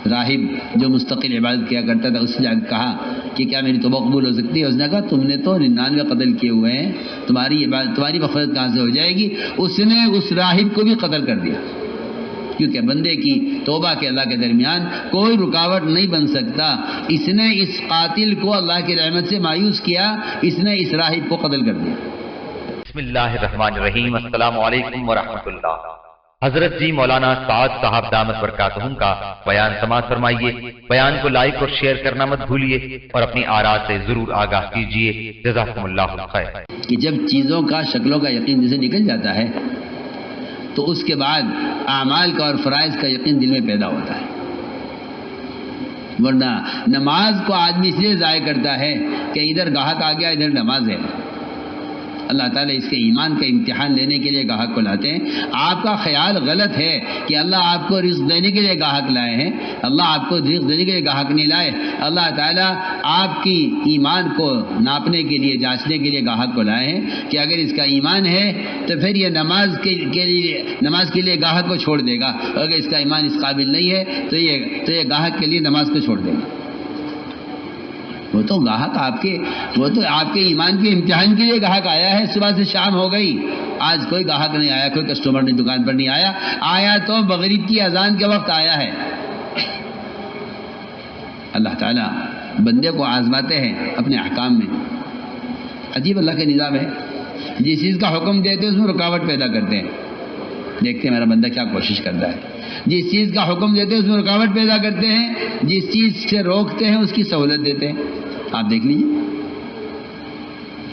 راہب جو مستقل عبادت کیا کرتا تھا، اس سے جا کے کہا کہ کیا میری توبہ قبول ہو سکتی ہے؟ اس نے کہا تم نے تو 99 قتل کیے ہوئے ہیں، تمہاری مغفرت کہاں سے ہو جائے گی؟ اس نے اس راہب کو بھی قتل کر دیا، کیونکہ بندے کی توبہ کے اللہ کے درمیان کوئی رکاوٹ نہیں بن سکتا۔ اس نے اس قاتل کو اللہ کی رحمت سے مایوس کیا، اس نے اس راہب کو قتل کر دیا۔ بسم اللہ الرحمن الرحیم۔ السلام علیکم ورحمۃ اللہ۔ حضرت جی مولانا سعد صاحب دامت برکاتہم کا بیان سماعت فرمائیے۔ بیان کو لائک اور شیئر کرنا مت بھولیے اور اپنی آراء سے ضرور آگاہ کیجیے۔ جزاکم اللہ خیر۔ کہ جب چیزوں کا، شکلوں کا یقین جسے نکل جاتا ہے تو اس کے بعد اعمال کا اور فرائض کا یقین دل میں پیدا ہوتا ہے، ورنہ نماز کو آدمی اس لیے ضائع کرتا ہے کہ ادھر گاہک آ گیا، ادھر نماز ہے۔ اللہ تعالیٰ اس کے ایمان کا امتحان لینے کے لیے گاہک کو لاتے ہیں۔ آپ کا خیال غلط ہے کہ اللہ آپ کو رزق دینے کے لیے گاہک لائے ہیں، اللہ آپ کو رزق دینے کے لیے گاہک نہیں لائے۔ اللہ تعالیٰ آپ کی ایمان کو ناپنے کے لیے، جانچنے کے لیے گاہک کو لائے ہیں کہ اگر اس کا ایمان ہے تو پھر یہ نماز کے لیے گاہک کو چھوڑ دے گا، اگر اس کا ایمان اس قابل نہیں ہے تو یہ گاہک کے لیے نماز کو چھوڑ دے گا۔ وہ تو گاہک آپ کے ایمان کے امتحان کے لیے گاہک آیا ہے۔ صبح سے شام ہو گئی، آج کوئی گاہک نہیں آیا، کوئی کسٹمر نہیں دکان پر نہیں آیا تو مغرب کی اذان کے وقت آیا ہے۔ اللہ تعالیٰ بندے کو آزماتے ہیں اپنے احکام میں۔ عجیب اللہ کا نظام ہے، جس چیز کا حکم دیتے ہیں اس میں رکاوٹ پیدا کرتے ہیں۔ دیکھتے ہیں میرا بندہ کیا کوشش کرتا ہے۔ جس چیز کا حکم دیتے ہیں اس میں رکاوٹ پیدا کرتے ہیں، جس چیز سے روکتے ہیں اس کی سہولت دیتے ہیں۔ آپ دیکھ لیجیے،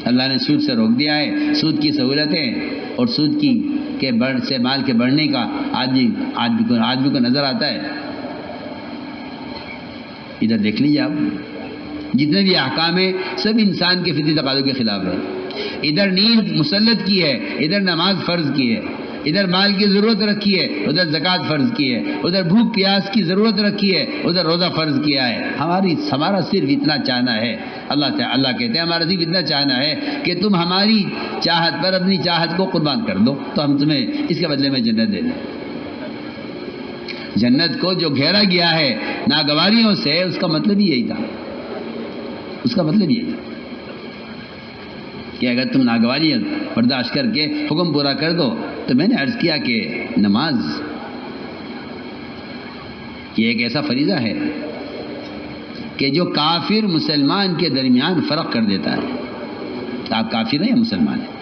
اللہ نے سود سے روک دیا ہے، سود کی سہولتیں اور سود سے مال کے بڑھنے کا آدمی کو نظر آتا ہے۔ ادھر دیکھ لیجیے آپ، جتنے بھی احکام ہیں سب انسان کے فطری تقاضوں کے خلاف ہے۔ ادھر نیند مسلط کی ہے، ادھر نماز فرض کی ہے، ادھر مال کی ضرورت رکھی ہے، ادھر زکوٰۃ فرض کی ہے، ادھر بھوک پیاس کی ضرورت رکھی ہے، ادھر روزہ فرض کیا ہے۔ ہمارا صرف اتنا چاہنا ہے، اللہ کہتے ہیں ہمارا صرف اتنا چاہنا ہے کہ تم ہماری چاہت پر اپنی چاہت کو قربان کر دو تو ہم تمہیں اس کے بدلے میں جنت دے دیں۔ جنت کو جو گھیرا گیا ہے ناگواریوں سے، اس کا مطلب ہی یہی تھا، کہ اگر تم ناگواری برداشت کر کے حکم پورا کر دو تو میں نے عرض کیا کہ نماز یہ ایک ایسا فریضہ ہے کہ جو کافر مسلمان کے درمیان فرق کر دیتا ہے۔ آپ کافر ہیں یا مسلمان ہیں،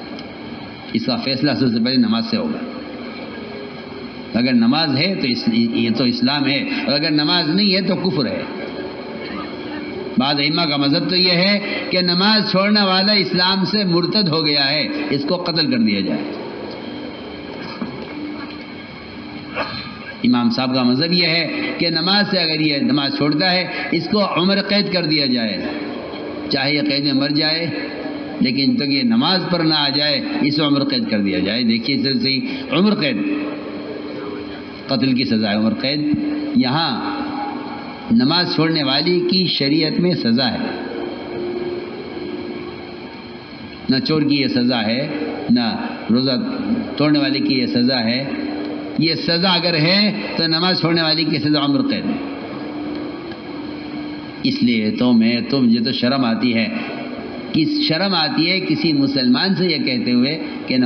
اس کا فیصلہ سب سے پہلے نماز سے ہوگا۔ اگر نماز ہے تو یہ تو اسلام ہے، اور اگر نماز نہیں ہے تو کفر ہے۔ بعض ائمہ کا مذہب تو یہ ہے کہ نماز چھوڑنے والا اسلام سے مرتد ہو گیا ہے، اس کو قتل کر دیا جائے۔ امام صاحب کا مذہب یہ ہے کہ نماز سے اگر یہ نماز چھوڑتا ہے اس کو عمر قید کر دیا جائے، چاہے یہ قید میں مر جائے لیکن تک یہ نماز پر نہ آ جائے اسے عمر قید کر دیا جائے۔ دیکھیے اس سے عمر قید، قتل کی سزا ہے عمر قید۔ یہاں نماز چھوڑنے والی کی شریعت میں سزا ہے، نہ چور کی یہ سزا ہے، نہ روزہ توڑنے والے کی یہ سزا ہے۔ یہ سزا اگر ہے تو نماز چھوڑنے والی کی سزا عمر قید ہے۔ اس لیے مجھے تو شرم آتی ہے کسی مسلمان سے یہ کہتے ہوئے کہ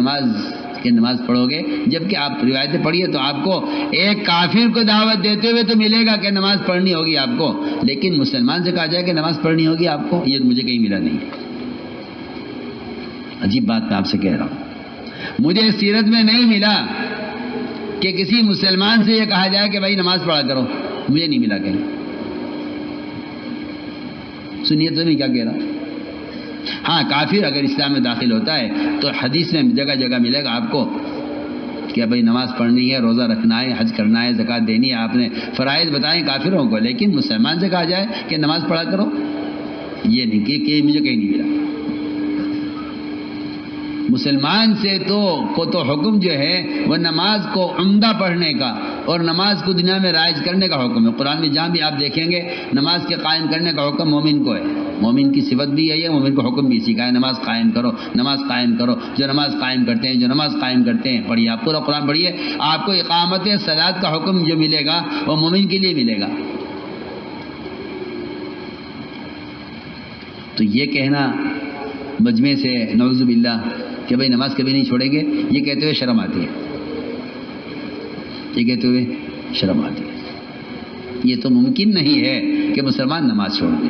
نماز پڑھو گے، جبکہ آپ روایتیں پڑھیے تو آپ کو ایک کافر کو دعوت دیتے ہوئے تو ملے گا کہ نماز پڑھنی ہوگی آپ کو، لیکن مسلمان سے کہا جائے کہ نماز پڑھنی ہوگی آپ کو، یہ مجھے کہیں ملا نہیں۔ عجیب بات میں آپ سے کہہ رہا ہوں، مجھے سیرت میں نہیں ملا کہ کسی مسلمان سے یہ کہا جائے کہ بھائی نماز پڑھا کرو، مجھے نہیں ملا کہیں۔ سنیے تو نہیں کیا کہہ رہا۔ ہاں، کافر اگر اسلام میں داخل ہوتا ہے تو حدیث میں جگہ جگہ ملے گا آپ کو کہ بھائی نماز پڑھنی ہے، روزہ رکھنا ہے، حج کرنا ہے، زکوٰۃ دینی ہے، آپ نے فرائض بتائیں کافروں کو، لیکن مسلمان سے کہا جائے کہ نماز پڑھا کرو، یہ نہیں کہ مجھے کہیں نہیں ملا۔ مسلمان سے تو حکم جو ہے وہ نماز کو عمدہ پڑھنے کا اور نماز کو دنیا میں رائج کرنے کا حکم ہے۔ قرآن میں جہاں بھی آپ دیکھیں گے نماز کے قائم کرنے کا حکم مومن کو ہے، مومن کی صفت بھی ہے، مومن کو حکم بھی سکھائے نماز قائم کرو، نماز قائم کرو۔ جو نماز قائم کرتے ہیں پڑھیے، آپ پورا قرآن پڑھیے، آپ کو اقامت صلاۃ کا حکم جو ملے گا وہ مومن کے لیے ملے گا۔ تو یہ کہنا مجمع سے نعوذ باللہ کہ بھائی نماز کبھی نہیں چھوڑیں گے، یہ کہتے ہوئے شرم آتی ہے، یہ کہتے ہوئے شرم آتی ہے۔ یہ تو ممکن نہیں ہے کہ مسلمان نماز چھوڑ دے۔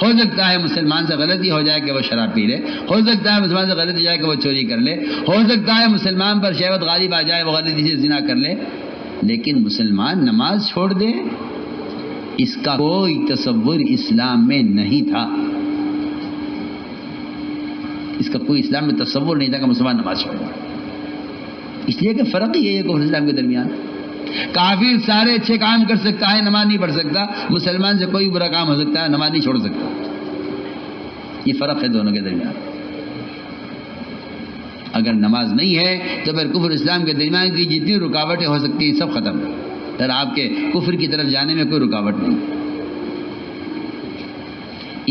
ہو سکتا ہے مسلمان سے غلطی ہو جائے کہ وہ شراب پی لے، ہو سکتا ہے مسلمان سے غلطی ہو جائے کہ وہ چوری کر لے، ہو سکتا ہے مسلمان پر شہوت غالب آ جائے وہ غلطی سے زنا کر لے، لیکن مسلمان نماز چھوڑ دے، اس کا کوئی تصور اسلام میں نہیں تھا۔ اس کا کوئی اسلام میں تصور نہیں تھا کہ مسلمان نماز چھوڑ دے، اس لیے کہ فرق ہی ہے کفر اسلام کے درمیان۔ کافر سارے اچھے کام کر سکتا ہے، نماز نہیں پڑھ سکتا، مسلمان سے کوئی برا کام ہو سکتا ہے، نماز نہیں چھوڑ سکتا۔ یہ فرق ہے دونوں کے درمیان۔ اگر نماز نہیں ہے تو پھر کفر اسلام کے درمیان کی جتنی رکاوٹیں ہو سکتی ہیں سب ختم، پھر آپ کے کفر کی طرف جانے میں کوئی رکاوٹ نہیں۔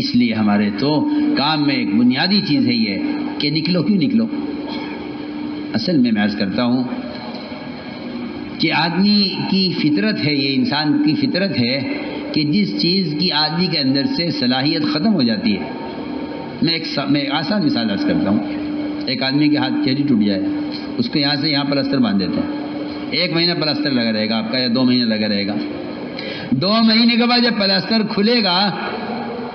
اس لیے ہمارے تو کام میں ایک بنیادی چیز ہے یہ کہ نکلو کیوں نکلو۔ اصل میں عرض کرتا ہوں کہ آدمی کی فطرت ہے، یہ انسان کی فطرت ہے کہ جس چیز کی آدمی کے اندر سے صلاحیت ختم ہو جاتی ہے۔ میں ایک آسان مثال عرض کرتا ہوں۔ ایک آدمی کے ہاتھ کی ہڈی ٹوٹ جائے، اس کو یہاں سے یہاں پلستر باندھ دیتے ہیں، 1 مہینہ پلستر لگا رہے گا آپ کا، یا 2 مہینے لگا رہے گا۔ 2 مہینے کے بعد جب پلستر کھلے گا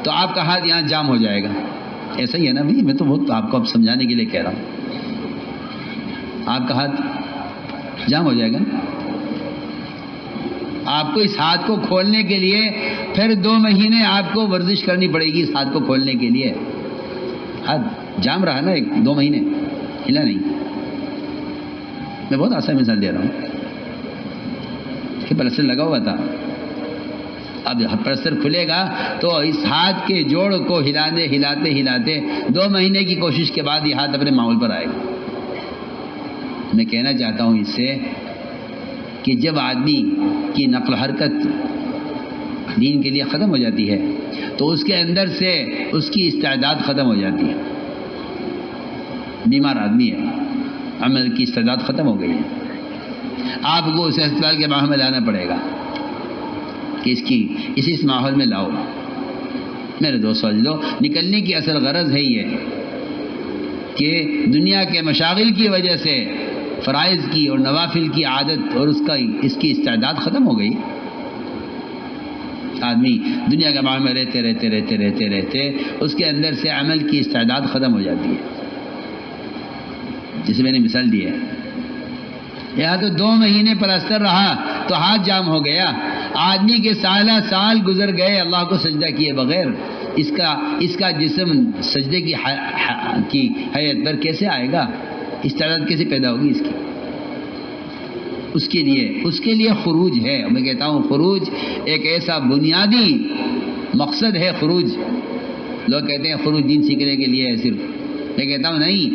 تو آپ کا ہاتھ یہاں جام ہو جائے گا۔ ایسا ہی ہے نا بھائی، میں تو بہت آپ کو اب سمجھانے کے لیے کہہ رہا ہوں۔ آپ کا ہاتھ جام ہو جائے گا۔ آپ کو اس ہاتھ کو کھولنے کے لیے پھر 2 مہینے آپ کو ورزش کرنی پڑے گی اس ہاتھ کو کھولنے کے لیے۔ ہاتھ جام رہا نا 2 مہینے، ہلا نہیں۔ میں بہت آسان مثال دے رہا ہوں کہ پلستر لگا ہوا تھا، اب پلستر کھلے گا تو اس ہاتھ کے جوڑ کو ہلاتے 2 مہینے کی کوشش کے بعد یہ ہاتھ اپنے معمول پر آئے گا۔ میں کہنا چاہتا ہوں اس سے کہ جب آدمی کی نقل و حرکت دین کے لیے ختم ہو جاتی ہے تو اس کے اندر سے اس کی استعداد ختم ہو جاتی ہے۔ بیمار آدمی ہے، عمل کی استعداد ختم ہو گئی ہے، آپ کو اسے ہسپتال کے ماحول میں لانا پڑے گا کہ اس ماحول میں لاؤ۔ میرے دوست سمجھ لو، نکلنے کی اصل غرض ہے یہ کہ دنیا کے مشاغل کی وجہ سے فرائض کی اور نوافل کی عادت اور اس کی استعداد ختم ہو گئی۔ آدمی دنیا کے ماحول میں رہتے اس کے اندر سے عمل کی استعداد ختم ہو جاتی ہے۔ جسے میں نے مثال دی ہے، یہاں تو 2 مہینے پلستر رہا تو ہاتھ جام ہو گیا، آدمی کے سال گزر گئے اللہ کو سجدہ کیے بغیر، اس کا جسم سجدے کی حیت پر کیسے آئے گا؟ استعداد کیسے پیدا ہوگی اس کی؟ اس کے لیے خروج ہے۔ میں کہتا ہوں خروج ایک ایسا بنیادی مقصد ہے۔ خروج، لوگ کہتے ہیں خروج دین سیکھنے کے لیے ہے صرف، میں کہتا ہوں نہیں،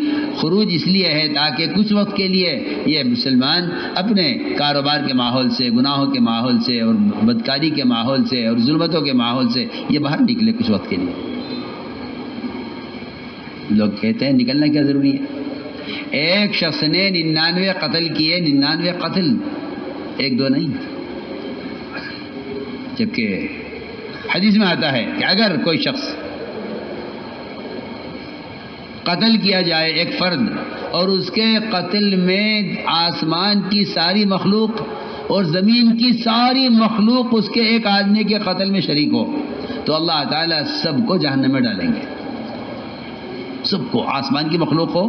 خروج اس لیے ہے تاکہ کچھ وقت کے لیے یہ مسلمان اپنے کاروبار کے ماحول سے، گناہوں کے ماحول سے اور بدکاری کے ماحول سے اور ظلمتوں کے ماحول سے یہ باہر نکلے کچھ وقت کے لیے۔ لوگ کہتے ہیں نکلنا کیا ضروری ہے؟ ایک شخص نے 99 قتل کیے، 99 قتل، 1-2 نہیں۔ جبکہ حدیث میں آتا ہے کہ اگر کوئی شخص قتل کیا جائے ایک فرد اور اس کے قتل میں آسمان کی ساری مخلوق اور زمین کی ساری مخلوق اس کے ایک آدمی کے قتل میں شریک ہو تو اللہ تعالیٰ سب کو جہنم میں ڈالیں گے۔ سب کو، آسمان کی مخلوق ہو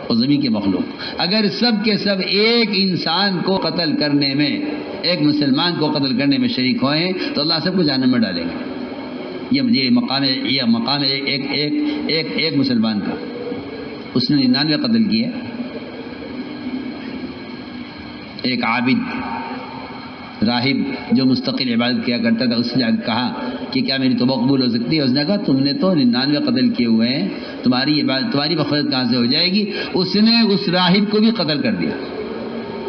اور زمین کی مخلوق، اگر سب کے سب ایک انسان کو قتل کرنے میں، ایک مسلمان کو قتل کرنے میں شریک ہوئے تو اللہ سب کو جہنم میں ڈالیں گے۔ یہ مقام ہے ایک مسلمان کا، اس نے 99 قتل کیے۔ ایک عابد راہب جو مستقل عبادت کیا کرتا تھا، اس نے کہا کہ کیا میری توبہ قبول ہو سکتی ہے؟ اس نے کہا تم نے تو 99 قتل کیے ہوئے ہیں، تمہاری مغفرت کہاں سے ہو جائے گی؟ اس نے اس راہب کو بھی قتل کر دیا،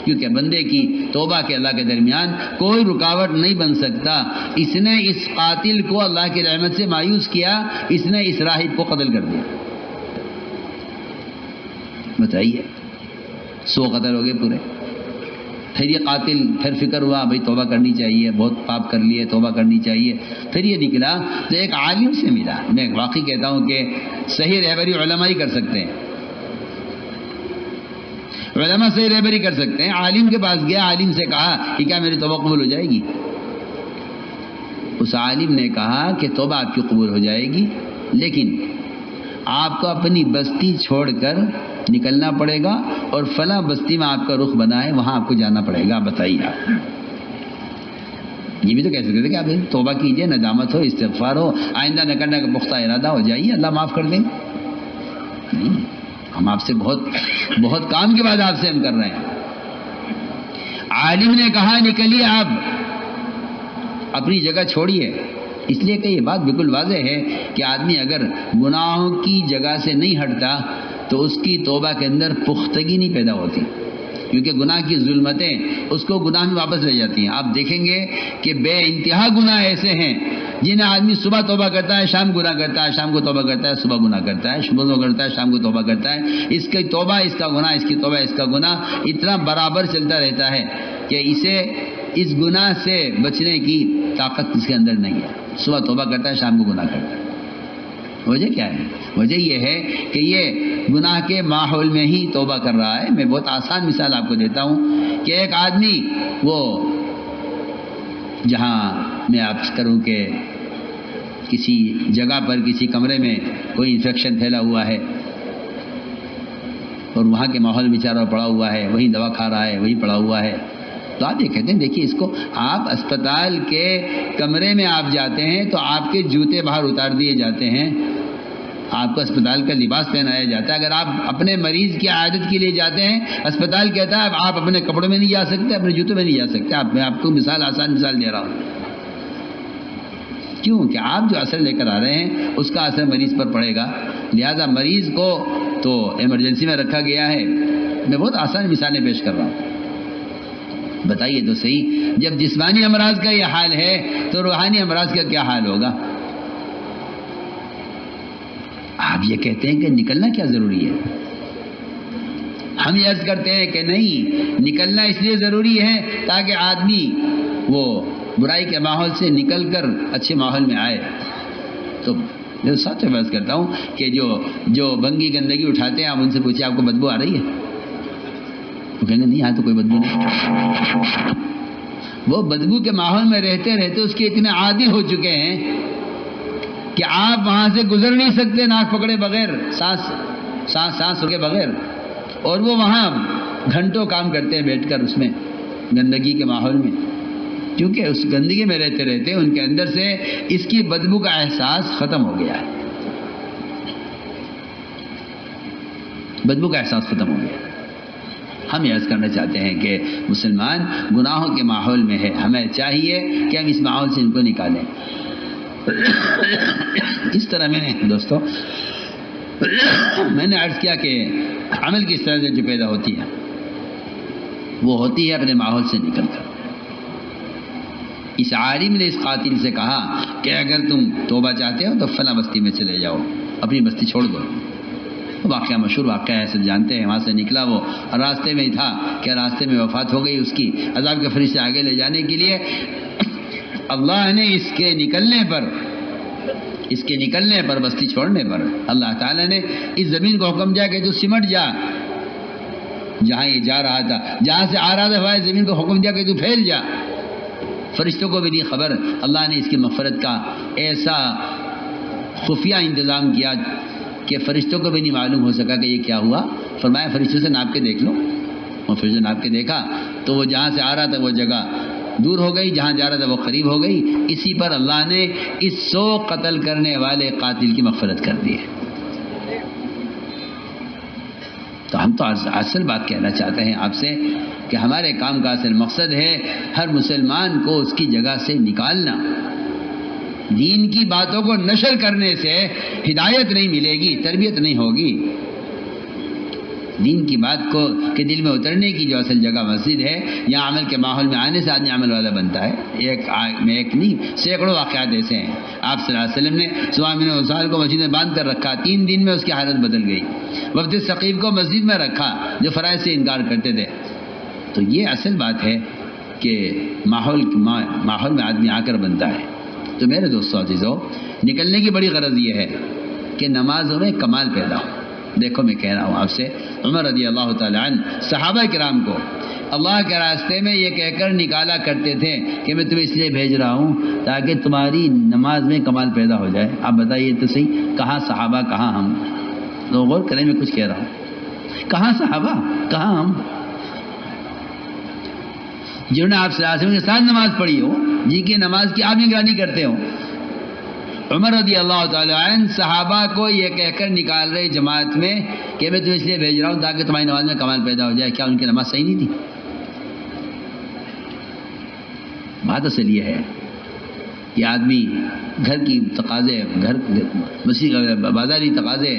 کیونکہ بندے کی توبہ کے اللہ کے درمیان کوئی رکاوٹ نہیں بن سکتا۔ اس نے اس قاتل کو اللہ کی رحمت سے مایوس کیا، اس نے اس راہب کو قتل کر دیا۔ بتائیے 100 قتل ہو گئے پورے۔ پھر یہ قاتل پھر فکر ہوا بھئی توبہ کرنی چاہیے، بہت پاپ کر لیے، توبہ کرنی چاہیے. پھر یہ نکلا تو ایک عالم سے ملا. میں واقعی کہتا ہوں کہ صحیح رہبری علماء ہی کر سکتے ہیں، علماء صحیح رہبری کر سکتے ہیں. عالم کے پاس گیا، عالم سے کہا کہ کیا میری توبہ قبول ہو جائے گی؟ اس عالم نے کہا کہ توبہ آپ کی قبول ہو جائے گی، لیکن آپ کو اپنی بستی چھوڑ کر نکلنا پڑے گا اور فلاں بستی میں آپ کا رخ بنا ہے، وہاں آپ کو جانا پڑے گا. بتائیے آپ یہ بھی تو کہہ سکتے تھے کہ آپ توبہ کیجئے، ندامت ہو، استغفار ہو، آئندہ نہ کرنے کا پختہ ارادہ ہو جائیے، اللہ معاف کر دیں. نہیں، ہم آپ سے بہت کام کے بعد آپ سے ہم کر رہے ہیں. عالم نے کہا نکلیے آپ، اپنی جگہ چھوڑیے. اس لیے کہ یہ بات بالکل واضح ہے کہ آدمی اگر گناہوں کی جگہ سے نہیں ہٹتا تو اس کی توبہ کے اندر پختگی نہیں پیدا ہوتی، کیونکہ گناہ کی ظلمتیں اس کو گناہ میں واپس لے جاتی ہیں. آپ دیکھیں گے کہ بے انتہا گناہ ایسے ہیں جنہیں آدمی صبح توبہ کرتا ہے، شام گناہ کرتا ہے، شام کو توبہ کرتا ہے، صبح گناہ کرتا ہے، صبح کو کرتا ہے، شام کو توبہ کرتا ہے. اس کی توبہ اس کا گناہ، اس کی توبہ اس کا گناہ اتنا برابر چلتا رہتا ہے کہ اسے اس گناہ سے بچنے کی طاقت اس کے اندر نہیں ہے. صبح توبہ کرتا ہے، شام کو گناہ کرتا ہے. وجہ کیا ہے؟ وجہ یہ ہے کہ یہ گناہ کے ماحول میں ہی توبہ کر رہا ہے. میں بہت آسان مثال آپ کو دیتا ہوں کہ ایک آدمی وہ جہاں میں آپ کروں کہ کسی جگہ پر کسی کمرے میں کوئی انفیکشن پھیلا ہوا ہے اور وہاں کے ماحول بیچارہ پڑا ہوا ہے، وہیں دوا کھا رہا ہے، وہیں پڑا ہوا ہے، تو آپ یہ کہتے ہیں دیکھیے اس کو آپ اسپتال کے کمرے میں آپ جاتے ہیں تو آپ کے جوتے باہر اتار دیے جاتے ہیں، آپ کو اسپتال کا لباس پہنایا جاتا ہے. اگر آپ اپنے مریض کی عیادت کے لیے جاتے ہیں، اسپتال کہتا ہے آپ اپنے کپڑوں میں نہیں جا سکتے، اپنے جوتوں میں نہیں جا سکتے. میں آپ کو آسان مثال دے رہا ہوں. کیوں کہ آپ جو اثر لے کر آ رہے ہیں اس کا اثر مریض پر پڑے گا. لہذا مریض کو تو ایمرجنسی میں رکھا گیا ہے. میں بہت آسان مثالیں پیش کر رہا ہوں. بتائیے تو صحیح، جب جسمانی امراض کا یہ حال ہے تو روحانی امراض کا کیا حال ہوگا؟ آپ یہ کہتے ہیں کہ نکلنا کیا ضروری ہے. ہم یہ عرض کرتے ہیں کہ نہیں، نکلنا اس لیے ضروری ہے تاکہ آدمی وہ برائی کے ماحول سے نکل کر اچھے ماحول میں آئے. تو میں سچ عرض کرتا ہوں کہ جو بنگی گندگی اٹھاتے ہیں آپ ان سے پوچھیں آپ کو بدبو آ رہی ہے؟ وہ کہیں گے نہیں، یہاں تو کوئی بدبو نہیں. وہ بدبو کے ماحول میں رہتے رہتے اس کے اتنے عادی ہو چکے ہیں کہ آپ وہاں سے گزر نہیں سکتے ناک پکڑے بغیر، سانس روکے بغیر. اور وہ وہاں گھنٹوں کام کرتے ہیں بیٹھ کر اس میں گندگی کے ماحول میں، کیونکہ اس گندگی میں رہتے رہتے ان کے اندر سے اس کی بدبو کا احساس ختم ہو گیا ہے. بدبو کا احساس ختم ہو گیا. ہم یہ عرض کرنا چاہتے ہیں کہ مسلمان گناہوں کے ماحول میں ہے، ہمیں چاہیے کہ ہم اس ماحول سے ان کو نکالیں. اس طرح میں نے عرض کیا کہ عمل کی اس طرح سے جو پیدا ہوتی ہے وہ ہوتی ہے اپنے ماحول سے نکل کر. اس عالم نے اس قاتل سے کہا کہ اگر تم توبہ چاہتے ہو تو فلاں بستی میں چلے جاؤ، اپنی بستی چھوڑ دو. واقعہ مشہور واقعہ ہے، سب جانتے ہیں. وہاں سے نکلا، وہ راستے میں ہی تھا کہ راستے میں وفات ہو گئی اس کی. عذاب کے فرشتے آگے لے جانے کے لیے اللہ نے اس کے نکلنے پر بستی چھوڑنے پر اللہ تعالیٰ نے اس زمین کو حکم دیا کہ تو سمٹ جا. جہاں یہ جا رہا تھا، جہاں سے آ رہا تھا، زمین کو حکم دیا کہ تو پھیل جا. فرشتوں کو بھی دی خبر. اللہ نے اس کی مغفرت کا ایسا خفیہ انتظام کیا کہ فرشتوں کو بھی نہیں معلوم ہو سکا کہ یہ کیا ہوا. فرمایا فرشتوں سے ناپ کے دیکھ لو. اور فرشتوں ناپ کے دیکھا تو وہ جہاں سے آ رہا تھا وہ جگہ دور ہو گئی، جہاں جا رہا تھا وہ قریب ہو گئی. اسی پر اللہ نے اس 100 قتل کرنے والے قاتل کی مغفرت کر دی ہے. تو ہم تو اصل بات کہنا چاہتے ہیں آپ سے کہ ہمارے کام کا اصل مقصد ہے ہر مسلمان کو اس کی جگہ سے نکالنا. دین کی باتوں کو نشر کرنے سے ہدایت نہیں ملے گی، تربیت نہیں ہوگی. دین کی بات کو کہ دل میں اترنے کی جو اصل جگہ مسجد ہے، یہاں عمل کے ماحول میں آنے سے آدمی عمل والا بنتا ہے. ایک نہیں، سینکڑوں واقعات ایسے ہیں. آپ صلی اللہ علیہ وسلم نے سوامین وصال کو مسجد میں باندھ کر رکھا، 3 دن میں اس کی حالت بدل گئی. وفد ثقیف کو مسجد میں رکھا جو فرائض سے انکار کرتے تھے. تو یہ اصل بات ہے کہ ماحول میں آدمی آ کر بنتا ہے. تو میرے دوستوں عزیزوں، نکلنے کی بڑی غرض یہ ہے کہ نمازوں میں کمال پیدا ہو. دیکھو میں کہہ رہا ہوں آپ سے، عمر رضی اللہ تعالیٰ عنہ صحابہ کرام کو اللہ کے راستے میں یہ کہہ کر نکالا کرتے تھے کہ میں تمہیں اس لیے بھیج رہا ہوں تاکہ تمہاری نماز میں کمال پیدا ہو جائے. آپ بتائیے تو صحیح، کہاں صحابہ کہاں ہم؟ لوگ غور کریں، میں کچھ کہہ رہا ہوں. کہاں صحابہ کہاں ہم؟ جنہوں نے آپ صلی اللہ علیہ وسلم کے ساتھ نماز پڑھی ہو، جن کی نماز کی آپ نگرانی کرتے ہو. عمر رضی اللہ تعالیٰ عنہ صحابہ کو یہ کہہ کر نکال رہے جماعت میں کہ میں تمہیں اس لیے بھیج رہا ہوں تاکہ تمہاری نماز میں کمال پیدا ہو جائے. کیا ان کی نماز صحیح نہیں تھی؟ بات اصل یہ ہے کہ آدمی گھر کی تقاضے، بازاری تقاضے،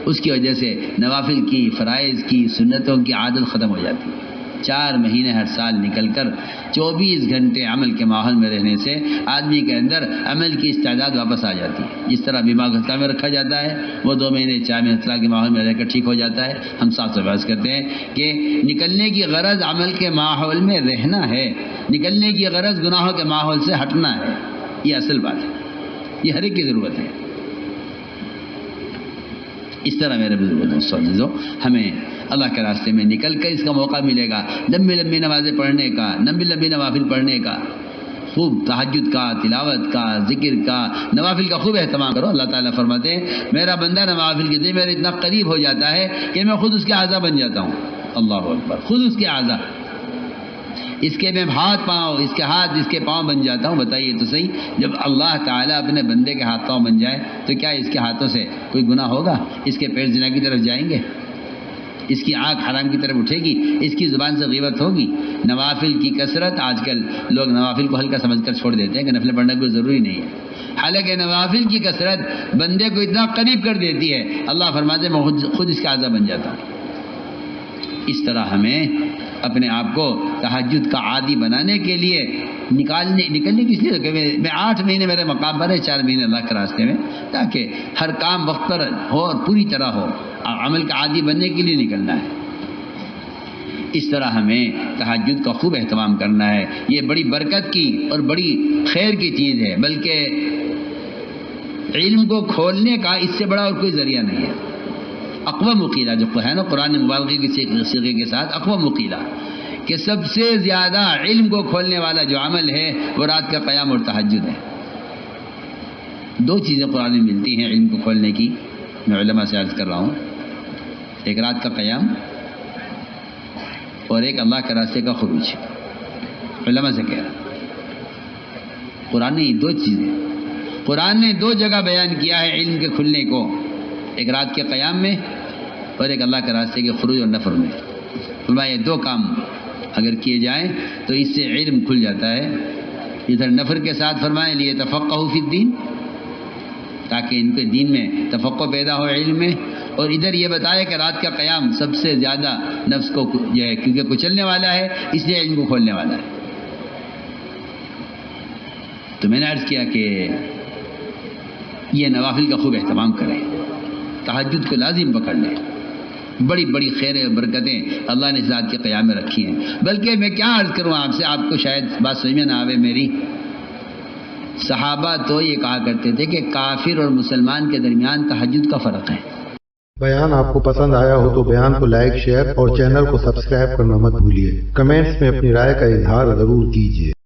اس کی وجہ سے نوافل کی، فرائض کی، سنتوں کی عادت ختم ہو جاتی ہے. 4 مہینے ہر سال نکل کر 24 گھنٹے عمل کے ماحول میں رہنے سے آدمی کے اندر عمل کی استعداد واپس آ جاتی ہے. جس طرح بیمار کو ہسپتال میں رکھا جاتا ہے، وہ 2 مہینے 4 مہینے اطلاع کے ماحول میں رہ کر ٹھیک ہو جاتا ہے. ہم صاف بحث کرتے ہیں کہ نکلنے کی غرض عمل کے ماحول میں رہنا ہے، نکلنے کی غرض گناہوں کے ماحول سے ہٹنا ہے. یہ اصل بات ہے، یہ ہر ایک کی ضرورت ہے. اس طرح میرے بزرگوں دوستوں عزیزوں، ہمیں اللہ کے راستے میں نکل کر اس کا موقع ملے گا لمبی لمبی نمازیں پڑھنے کا، لمبی لمبی نوافل پڑھنے کا، خوب تہجد کا، تلاوت کا، ذکر کا، نوافل کا خوب اہتمام کرو. اللہ تعالیٰ فرماتے ہیں میرا بندہ نوافل کے ذریعے میرے اتنا قریب ہو جاتا ہے کہ میں خود اس کے اعضا بن جاتا ہوں. اللہ اکبر، خود اس کے اعضا، اس کے میں ہاتھ پاؤں، اس کے ہاتھ، اس کے پاؤں بن جاتا ہوں. بتائیے تو صحیح، جب اللہ تعالیٰ اپنے بندے کے ہاتھ پاؤں بن جائے تو کیا اس کے ہاتھوں سے کوئی گناہ ہوگا؟ اس کے پیر زنا کی طرف جائیں گے؟ اس کی آنکھ حرام کی طرف اٹھے گی؟ اس کی زبان سے غیبت ہوگی؟ نوافل کی کثرت، آج کل لوگ نوافل کو ہلکا سمجھ کر چھوڑ دیتے ہیں کہ نفل پڑھنا کوئی ضروری نہیں ہے. حالانکہ نوافل کی کثرت بندے کو اتنا قریب کر دیتی ہے، اللہ فرماتے ہیں میں خود اس کا اعضا بن جاتا ہوں. اس طرح ہمیں اپنے آپ کو تہجد کا عادی بنانے کے لیے نکلنے کی، اس لیے کہ میں 8 مہینے میرے مقام پر ہے، 4 مہینے اللہ کے راستے میں، تاکہ ہر کام وقت پر ہو اور پوری طرح ہو. عمل کا عادی بننے کے لیے نکلنا ہے. اس طرح ہمیں تہجد کا خوب اہتمام کرنا ہے. یہ بڑی برکت کی اور بڑی خیر کی چیز ہے، بلکہ علم کو کھولنے کا اس سے بڑا اور کوئی ذریعہ نہیں ہے. اقوام وقیلہ جو ہے نا قرآن مبالغے کی صیغے کے ساتھ، اقوام وقیلہ کہ سب سے زیادہ علم کو کھولنے والا جو عمل ہے وہ رات کا قیام اور تہجد ہے. 2 چیزیں قرآن میں ملتی ہیں علم کو کھولنے کی، میں علماء سے عرض کر رہا ہوں. ایک رات کا قیام اور ایک اللہ کے راستے کا خروج. علماء سے کہہ رہا، قرآن نے 2 چیزیں، قرآن نے 2 جگہ بیان کیا ہے علم کے کھلنے کو، ایک رات کے قیام میں اور ایک اللہ کے راستے کے خروج اور نفر میں. فرمایا یہ 2 کام اگر کیے جائیں تو اس سے علم کھل جاتا ہے. ادھر نفر کے ساتھ فرمائے لیے تفقہوا فی الدین، تاکہ ان کے دین میں تفقہ پیدا ہو علم میں، اور ادھر یہ بتایا کہ رات کا قیام سب سے زیادہ نفس کو جو ہے کیونکہ کچلنے والا ہے، اس لیے علم کو کھولنے والا ہے. تو میں نے عرض کیا کہ یہ نوافل کا خوب اہتمام کریں، تہجد کو لازم پکڑ لیں. بڑی بڑی خیریں اور برکتیں اللہ نے اس رات کے قیام میں رکھی ہیں. بلکہ میں کیا عرض کروں آپ سے، آپ کو شاید بات سمجھ میں نہ آوے میری. صحابہ تو یہ کہا کرتے تھے کہ کافر اور مسلمان کے درمیان تہجد کا فرق ہے. بیان آپ کو پسند آیا ہو تو بیان کو لائک، شیئر اور چینل کو سبسکرائب کرنا مت بھولیے. کمنٹس میں اپنی رائے کا اظہار ضرور کیجیے.